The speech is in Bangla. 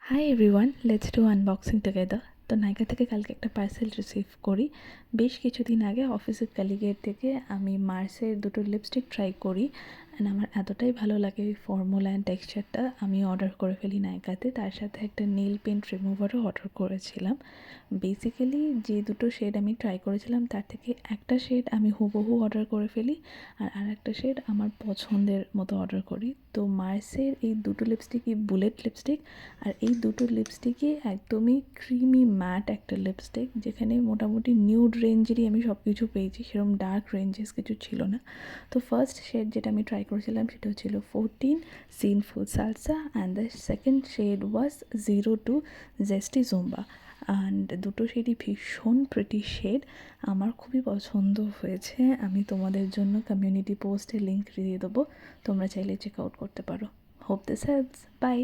Hi everyone, let's do unboxing together. তো নাইকা থেকে কালকে একটা পার্সেল রিসিভ করি। বেশ কিছুদিন আগে অফিসের কলিগের থেকে আমি মার্সের দুটো লিপস্টিক ট্রাই করি অ্যান্ড আমার এতটাই ভালো লাগে ওই ফর্মুলা অ্যান্ড টেক্সচারটা, আমি অর্ডার করে ফেলি নাইকাতে। তার সাথে একটা নেল পেন্ট রিমুভারও অর্ডার করেছিলাম। বেসিক্যালি যে দুটো শেড আমি ট্রাই করেছিলাম তার থেকে একটা শেড আমি হুবহু অর্ডার করে ফেলি আর একটা শেড আমার পছন্দের মতো অর্ডার করি। তো মার্সের এই দুটো লিপস্টিকই বুলেট লিপস্টিক, আর এই দুটো লিপস্টিকই একদমই ক্রিমি ম্যাট একটা লিপস্টিক, যেখানে মোটামুটি নিউড রেঞ্জেরই আমি সব কিছু পেয়েছি, সেরকম ডার্ক রেঞ্জেস কিছু ছিল না। তো ফার্স্ট শেড যেটা আমি ট্রাই করেছিলাম সেটা ছিল 14 sinful salsa and the second shade was 02 zesty zumba. And দুটো শেডই ভীষণ প্রিটি শেড, আমার খুবই পছন্দ হয়েছে। আমি তোমাদের জন্য কমিউনিটি পোস্টে লিঙ্ক দিয়ে দেবো, তোমরা চাইলে চেক আউট করতে পারো। Hope this helps, by.